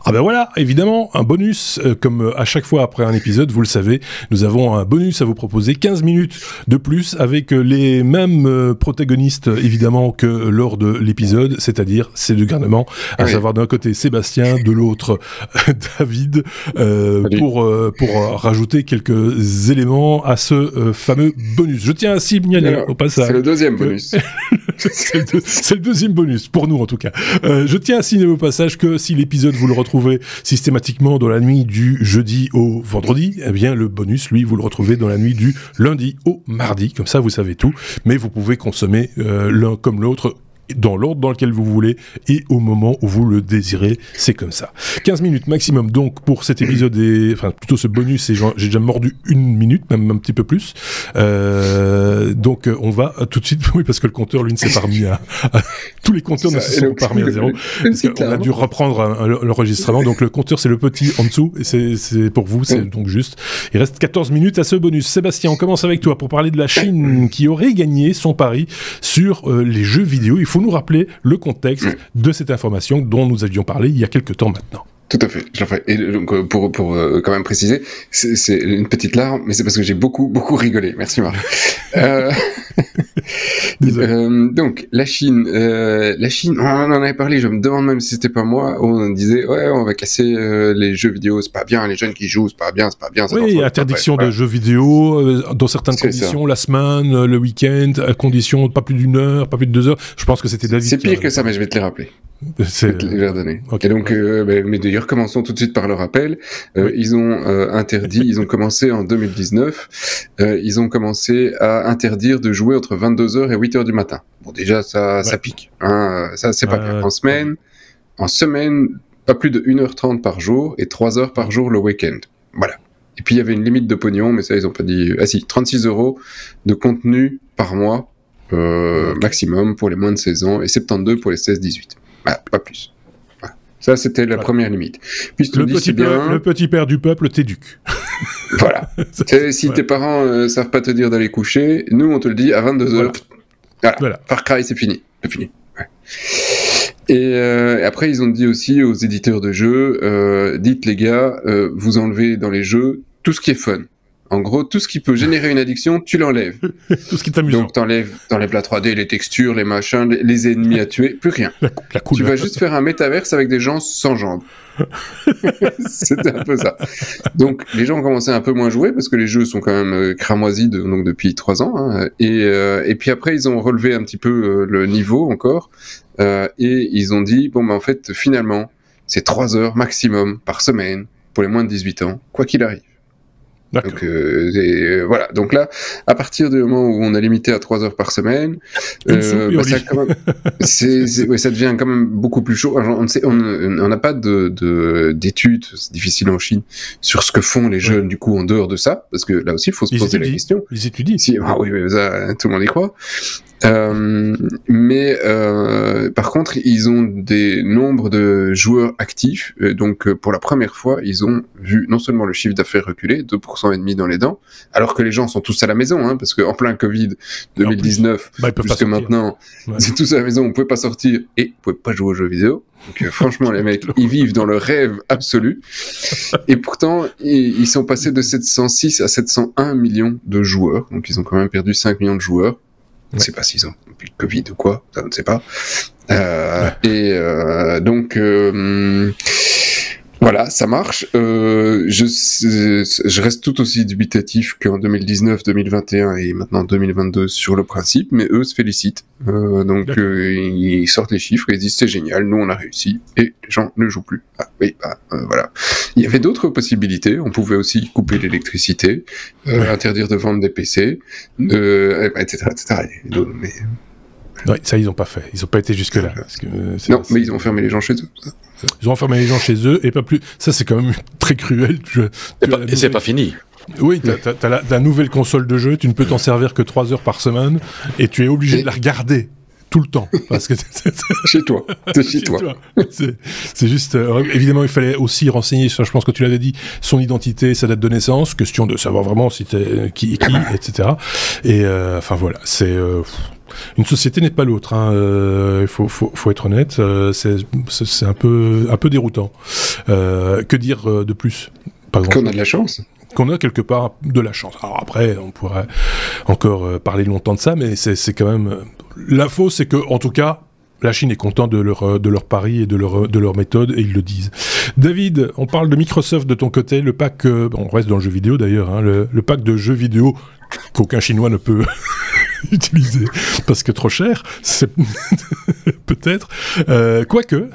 Ah ben voilà, évidemment, un bonus, comme à chaque fois après un épisode, vous le savez, nous avons un bonus à vous proposer, 15 minutes de plus avec les mêmes protagonistes évidemment que lors de l'épisode, c'est-à-dire ces deux garnements, à savoir d'un côté Sébastien, de l'autre David, pour rajouter quelques éléments à ce fameux bonus. Je tiens à signaler au passage... C'est le deuxième bonus. c'est le deuxième bonus, pour nous en tout cas. Je tiens à signaler au passage que si l'épisode vous le retrouvez systématiquement dans la nuit du jeudi au vendredi, eh bien le bonus, lui, vous le retrouvez dans la nuit du lundi au mardi. Comme ça, vous savez tout. Mais vous pouvez consommer l'un comme l'autre dans l'ordre dans lequel vous voulez et au moment où vous le désirez, c'est comme ça. 15 minutes maximum donc pour cet épisode, enfin plutôt ce bonus, et j'ai déjà mordu 1 minute, même un petit peu plus. Donc on va tout de suite, oui parce que le compteur lui ne s'est pas remis à tous les compteurs ne se sont pas remis à zéro. On a dû reprendre l'enregistrement, donc le compteur c'est le petit en dessous et c'est pour vous, c'est donc juste. Il reste 14 minutes à ce bonus. Sébastien, on commence avec toi pour parler de la Chine qui aurait gagné son pari sur les jeux vidéo. Il faut nous rappeler le contexte de cette information dont nous avions parlé il y a quelques temps maintenant. Tout à fait, j'en fais. Et donc pour quand même préciser, c'est une petite larme, mais c'est parce que j'ai beaucoup rigolé. Merci Marc. Donc la Chine, on en avait parlé. Je me demande même si c'était pas moi. On disait on va casser les jeux vidéo, c'est pas bien. Les jeunes qui jouent, c'est pas bien. Oui, interdiction de jeux vidéo dans certaines conditions, la semaine, le week-end, à condition pas plus d'1 heure, pas plus de 2 heures. Je pense que c'était David. C'est pire que ça, mais je vais te les rappeler. Je vais te les donner. Okay. Et donc, mais d'ailleurs, commençons tout de suite par le rappel. Ils ont interdit, ils ont commencé en 2019, ils ont commencé à interdire de jouer entre 22h et 8h du matin. Bon, déjà, ça pique. Hein, ça, c'est pas bien. En semaine, pas plus de 1h30 par jour et 3 heures par jour le week-end. Voilà. Et puis, il y avait une limite de pognon, mais ça, ils ont pas dit... Ah si, 36 € de contenu par mois, maximum pour les moins de 16 ans et 72 pour les 16-18. Voilà, pas plus. Voilà. Ça, c'était la première limite. Puis, le petit père du peuple t'éduque. Voilà. Si tes parents savent pas te dire d'aller coucher, nous, on te le dit à 22h. Voilà. Far Cry, c'est fini. C'est fini. Ouais. Et après, ils ont dit aussi aux éditeurs de jeux, dites les gars, vous enlevez dans les jeux tout ce qui est fun. En gros, tout ce qui peut générer une addiction, tu l'enlèves. Tout ce qui t'amuse. Donc, t'enlèves la 3D, les textures, les machins, les ennemis à tuer, plus rien. La couleur. Tu vas juste faire un métaverse avec des gens sans jambes. C'était un peu ça. Donc, les gens ont commencé à un peu moins jouer parce que les jeux sont quand même cramoisis donc depuis 3 ans. Hein, et puis après, ils ont relevé un petit peu le niveau encore. Et ils ont dit, bon, en fait, finalement, c'est 3 heures maximum par semaine pour les moins de 18 ans, quoi qu'il arrive. D'accord. Donc voilà. Donc là, à partir du moment où on a limité à 3 heures par semaine, ça, quand même, ça devient quand même beaucoup plus chaud. Alors, on n'a pas d'études, c'est difficile en Chine, sur ce que font les jeunes du coup en dehors de ça, parce que là aussi, il faut se poser la question. Ils étudient. Oui, mais ça, tout le monde y croit. Mais par contre, ils ont des nombres de joueurs actifs. Donc, pour la première fois, ils ont vu non seulement le chiffre d'affaires reculer, 2,5% dans les dents, alors que les gens sont tous à la maison, hein, parce qu'en plein Covid 2019, jusque maintenant, c'est tous à la maison, on pouvait pas sortir et on pouvait pas jouer aux jeux vidéo. Donc, franchement, les mecs, ils vivent dans le rêve absolu. Et pourtant, ils sont passés de 706 à 701 millions de joueurs. Donc, ils ont quand même perdu 5 millions de joueurs. On ne sait pas s'ils ont eu le Covid ou quoi, ça on ne sait pas. Donc, voilà, ça marche. Je reste tout aussi dubitatif qu'en 2019, 2021 et maintenant 2022 sur le principe, mais eux se félicitent. Donc, ils sortent les chiffres et ils disent c'est génial, nous on a réussi et les gens ne jouent plus. Ah, oui, voilà. Il y avait d'autres possibilités. On pouvait aussi couper l'électricité, interdire de vendre des PC, etc. Mais... Oui, ça ils n'ont pas fait. Ils n'ont pas été jusque là. Mais ils ont enfermé les gens chez eux. Ils ont enfermé les gens chez eux et pas plus. Ça c'est quand même très cruel. Et c'est pas fini. Oui, t'as la nouvelle console de jeu, tu ne peux t'en servir que 3 heures par semaine et tu es obligé de la regarder tout le temps. Parce que chez toi. C'est chez toi. C'est juste... évidemment, il fallait aussi renseigner, je pense que tu l'avais dit, son identité, sa date de naissance, question de savoir vraiment si t'es qui, etc. Et enfin voilà, c'est... Une société n'est pas l'autre. Il faut être honnête. C'est un peu déroutant. Que dire de plus? Qu'on a de la chance. Qu'on a quelque part de la chance. Alors après, on pourrait encore parler longtemps de ça, mais c'est quand même... L'info, c'est que, en tout cas, la Chine est contente de leur pari et de leur méthode, et ils le disent. David, on parle de Microsoft de ton côté, le pack... on reste dans le jeu vidéo d'ailleurs, hein, le pack de jeux vidéo qu'aucun Chinois ne peut utiliser parce que trop cher, c'est peut-être. Quoique,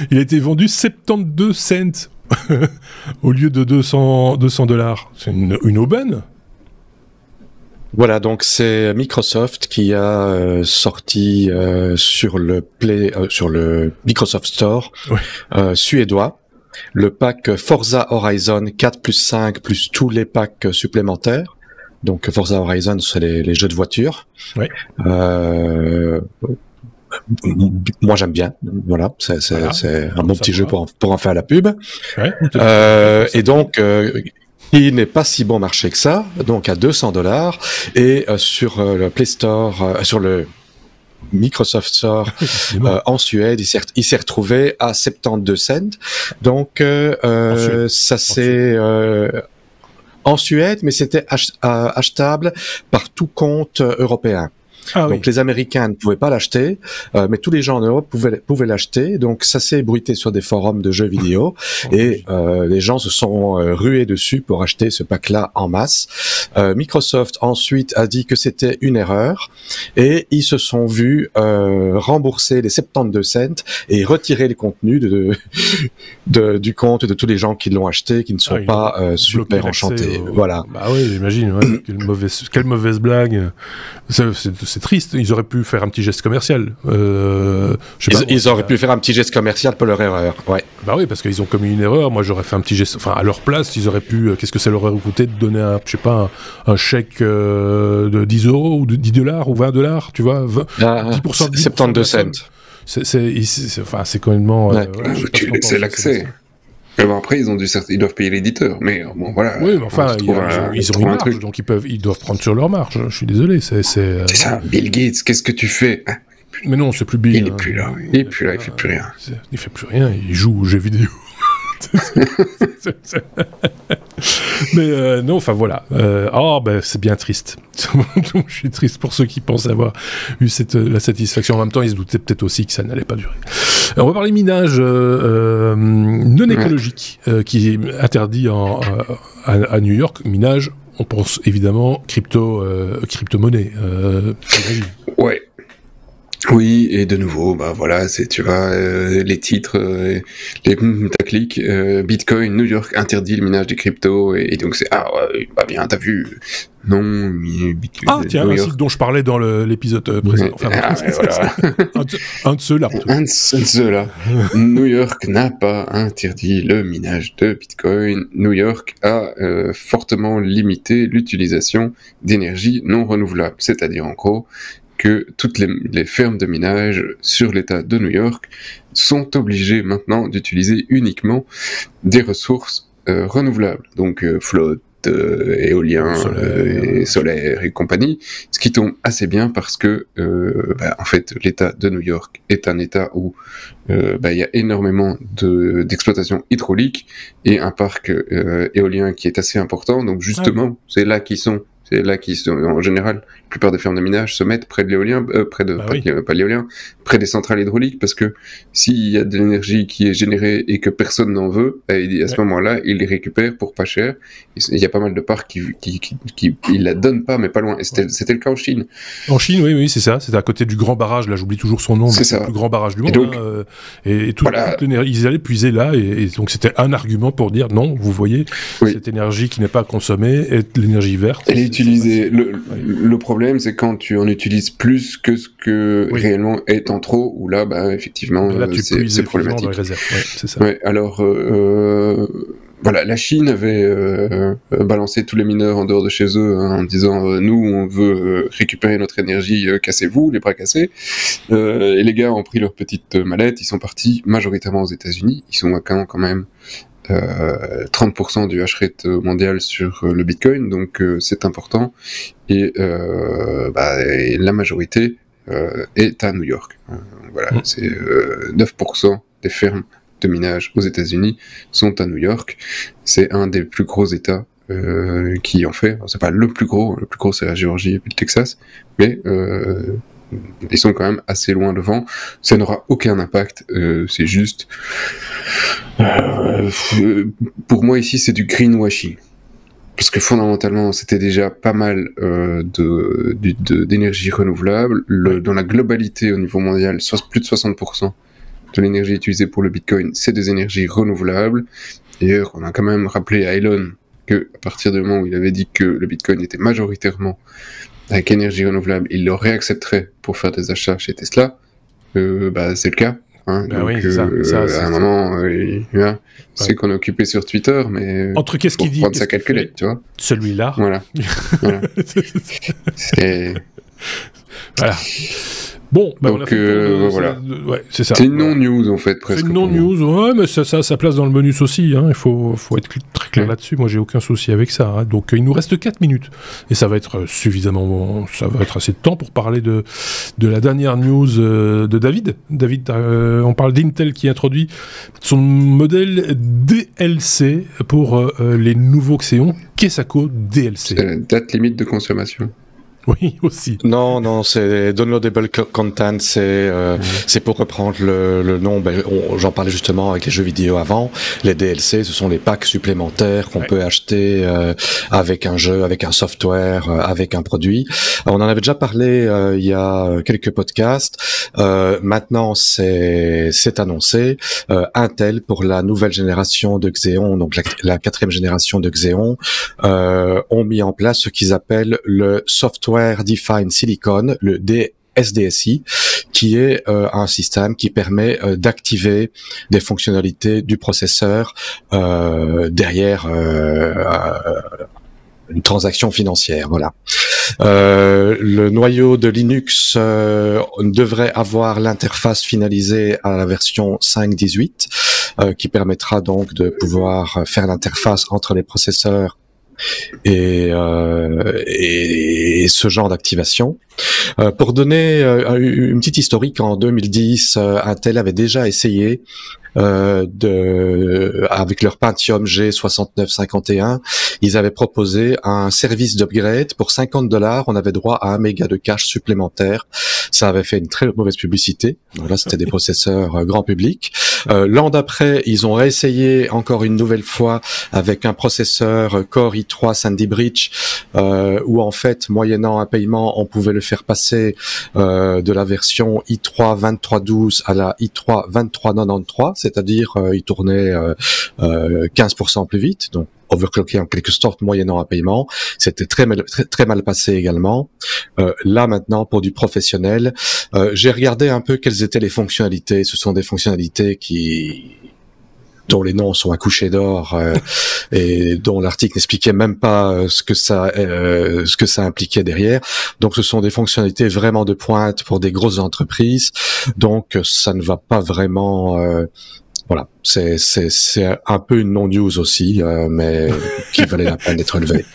il a été vendu 72 cents au lieu de $200. C'est une aubaine. Voilà, donc c'est Microsoft qui a sorti sur le Microsoft Store suédois le pack Forza Horizon 4 plus 5 plus tous les packs supplémentaires. Donc Forza Horizon, c'est les jeux de voiture. Oui. Moi j'aime bien, voilà, c'est un bon petit jeu pour en faire la pub. Ouais, et donc il n'est pas si bon marché que ça, donc à $200 et sur le Play Store, sur le Microsoft Store en Suède, il s'est retrouvé à 72 cents. Donc ça c'est en Suède, mais c'était achetable par tout compte européen. Ah, donc les Américains ne pouvaient pas l'acheter, mais tous les gens en Europe pouvaient l'acheter. Donc ça s'est bruité sur des forums de jeux vidéo et les gens se sont rués dessus pour acheter ce pack-là en masse. Microsoft ensuite a dit que c'était une erreur et ils se sont vus rembourser les 72 cents et retirer les contenus du compte de tous les gens qui l'ont acheté, qui ne sont pas super enchantés. Voilà. Bah oui, j'imagine. Ouais. Quelle mauvaise blague. C'est triste, ils auraient pu faire un petit geste commercial. Ils auraient pu faire un petit geste commercial pour leur erreur, ouais. Bah oui, parce qu'ils ont commis une erreur. Moi, j'aurais fait un petit geste. Enfin, à leur place, ils auraient pu. Qu'est-ce que ça leur aurait coûté de donner un chèque de 10 € ou de $10 ou $20, tu vois, 10% de 72 cents. C'est complètement. C'est l'accès. Bon, après, ils doivent payer l'éditeur, mais bon, voilà. Oui, mais enfin, ils ont une marge, donc ils doivent prendre sur leur marge. Je suis désolé, c'est ça. Bill Gates, qu'est-ce que tu fais? Mais non, c'est plus Bill. Il est plus là. Il est plus là, il fait plus rien. Il fait plus rien, il joue aux jeux vidéo. Mais non, enfin voilà. C'est bien triste. Je suis triste pour ceux qui pensent avoir eu la satisfaction. En même temps, ils se doutaient peut-être aussi que ça n'allait pas durer. On va parler minage non écologique qui est interdit à New York. Minage, on pense évidemment crypto-monnaie. Ouais. Oui, et de nouveau, voilà, tu vois, les titres, les clics, Bitcoin, New York interdit le minage des cryptos, et donc c'est, bien, t'as vu, non, mais Bitcoin. Ah, tiens, un site dont je parlais dans l'épisode précédent. Enfin, voilà. un de ceux-là. Un de ceux-là. New York n'a pas interdit le minage de Bitcoin. New York a fortement limité l'utilisation d'énergie non renouvelable, c'est-à-dire en gros, que toutes les fermes de minage sur l'État de New York sont obligées maintenant d'utiliser uniquement des ressources renouvelables, donc flotte, éolien, solaire et compagnie, ce qui tombe assez bien parce que en fait l'État de New York est un État où il y a énormément d'exploitation hydraulique et un parc éolien qui est assez important, donc justement c'est là qu'ils sont. En général, la plupart des fermes de minage se mettent près de l'éolien, pas l'éolien, près des centrales hydrauliques, parce que s'il y a de l'énergie qui est générée et que personne n'en veut, à ce moment-là, ils les récupèrent pour pas cher. Il y a pas mal de parcs qui la donnent pas, mais pas loin. Et c'était le cas en Chine. En Chine, oui, c'est ça. C'était à côté du grand barrage. Là, j'oublie toujours son nom. C'est ça. Le plus grand barrage du monde. Et donc, toute l'énergie, ils allaient puiser là, et donc c'était un argument pour dire non. Vous voyez, cette énergie qui n'est pas consommée est l'énergie verte. Le problème, c'est quand tu en utilises plus que ce que réellement est en trop, où là, effectivement, c'est problématique. Dans les réserves. C'est ça. Alors, voilà, la Chine avait balancé tous les mineurs en dehors de chez eux en disant nous, on veut récupérer notre énergie, cassez-vous, les bras cassés. Et les gars ont pris leur petite mallette, ils sont partis majoritairement aux États-Unis. Ils sont quand même 30% du hash rate mondial sur le Bitcoin, donc c'est important. Et la majorité est à New York. Voilà, c'est 9% des fermes de minage aux États-Unis sont à New York. C'est un des plus gros États qui en fait. Alors, c'est pas le plus gros c'est la Géorgie et puis le Texas, mais ils sont quand même assez loin devant. Ça n'aura aucun impact, c'est juste pour moi ici c'est du greenwashing. Parce que fondamentalement, c'était déjà pas mal d'énergie renouvelable. Dans la globalité au niveau mondial, plus de 60% de l'énergie utilisée pour le Bitcoin, c'est des énergies renouvelables. D'ailleurs, on a quand même rappelé à Elon que à partir du moment où il avait dit que le Bitcoin était majoritairement avec énergie renouvelable, il le réaccepterait pour faire des achats chez Tesla. C'est le cas. Hein, donc, oui, ça, à un moment, c'est qu'on est occupé sur Twitter, mais entre qu'est-ce qu'il dit, prendre sa calculette, tu vois. Celui-là. Voilà. Voilà. Bon, donc, on a fait voilà. C'est ça. C'est une non-news en fait, presque. C'est une non-news, ouais, mais ça place dans le bonus aussi. Hein. Il faut être très clair là-dessus. Moi, j'ai aucun souci avec ça. Hein. Donc, il nous reste 4 minutes et ça va être suffisamment. Ça va être assez de temps pour parler de la dernière news de David. David, on parle d'Intel qui introduit son modèle DLC pour les nouveaux Xeon. Qu'est-ce que DLC? Date limite de consommation. Oui, aussi. Non, c'est downloadable content, c'est pour reprendre le nom, j'en parlais justement avec les jeux vidéo avant, les DLC, ce sont les packs supplémentaires qu'on peut acheter avec un jeu, avec un software, avec un produit. On en avait déjà parlé il y a quelques podcasts, maintenant c'est annoncé, Intel pour la nouvelle génération de Xeon, donc la 4e génération de Xeon, ont mis en place ce qu'ils appellent le Software Defined Silicon, le SDSI, qui est un système qui permet d'activer des fonctionnalités du processeur derrière une transaction financière. Voilà. Le noyau de Linux devrait avoir l'interface finalisée à la version 5.18, qui permettra donc de pouvoir faire l'interface entre les processeurs et ce genre d'activation. Pour donner une petite historique, en 2010, Intel avait déjà essayé avec leur Pentium G6951, ils avaient proposé un service d'upgrade pour $50. On avait droit à 1 méga de cache supplémentaire. Ça avait fait une très mauvaise publicité. Voilà, c'était des processeurs grand public. L'an d'après, ils ont réessayé encore une nouvelle fois avec un processeur Core i3 Sandy Bridge, où en fait, moyennant un paiement, on pouvait le faire passer de la version i3 2312 à la i3 2393, c'est-à-dire il tournait 15% plus vite, donc overclocké en quelque sorte moyennant un paiement. C'était très mal passé également. Là maintenant, pour du professionnel, j'ai regardé un peu quelles étaient les fonctionnalités. Ce sont des fonctionnalités dont les noms sont accouchés d'or et dont l'article n'expliquait même pas ce que ça impliquait derrière. Donc ce sont des fonctionnalités vraiment de pointe pour des grosses entreprises. Donc ça ne va pas vraiment voilà, c'est un peu une non-news aussi, mais qui valait la peine d'être relevée.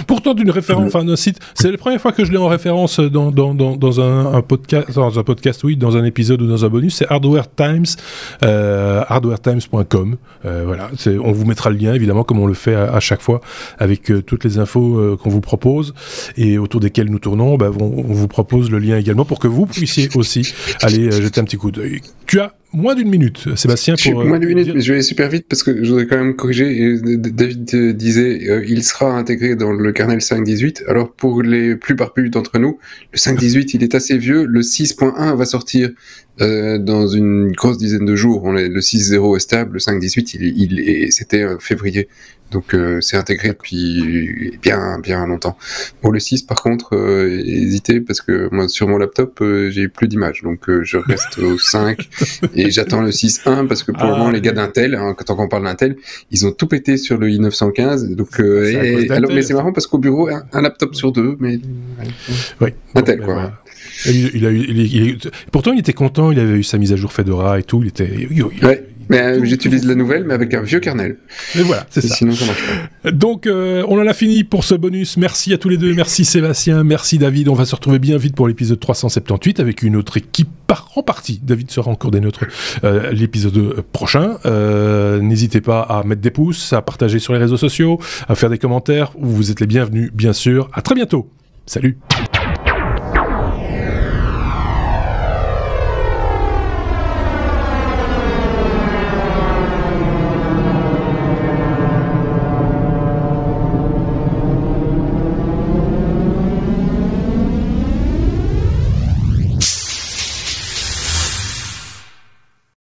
Pourtant, d'une référence, enfin d'un site, c'est la première fois que je l'ai en référence dans un podcast, oui, dans un épisode ou dans un bonus, c'est Hardware Times, hardwaretimes.com. Voilà, on vous mettra le lien évidemment, comme on le fait à chaque fois, avec toutes les infos qu'on vous propose et autour desquelles nous tournons. On vous propose le lien également pour que vous puissiez aussi aller jeter un petit coup d'œil. Tu as moins d'une minute, Sébastien. Moins d'une minute, mais je vais aller super vite parce que je voudrais quand même corriger. David disait il sera intégré dans le kernel 5.18. Alors pour les plus barbues d'entre nous, le 5.18 il est assez vieux. Le 6.1 va sortir dans une grosse dizaine de jours. Le 6.0 est stable, le 5.18 c'était février. Donc c'est intégré depuis bien longtemps. Pour le 6 par contre, hésitez parce que moi sur mon laptop j'ai plus d'images, donc je reste au 5 et j'attends le 6.1 parce que pour le moment les gars d'Intel, quand on parle d'Intel, ils ont tout pété sur le i915. Donc alors, mais c'est marrant parce qu'au bureau un laptop sur deux, mais oui, Intel quoi. Voilà. Pourtant il était content, il avait eu sa mise à jour Fedora et tout, il Mais j'utilise la nouvelle, mais avec un vieux kernel. Et voilà, c'est ça. Sinon, ça marche pas. Donc, on en a fini pour ce bonus. Merci à tous les deux. Merci Sébastien. Merci David. On va se retrouver bien vite pour l'épisode 378 avec une autre équipe en partie. David sera encore des nôtres l'épisode prochain. N'hésitez pas à mettre des pouces, à partager sur les réseaux sociaux, à faire des commentaires. Vous êtes les bienvenus, bien sûr. À très bientôt. Salut.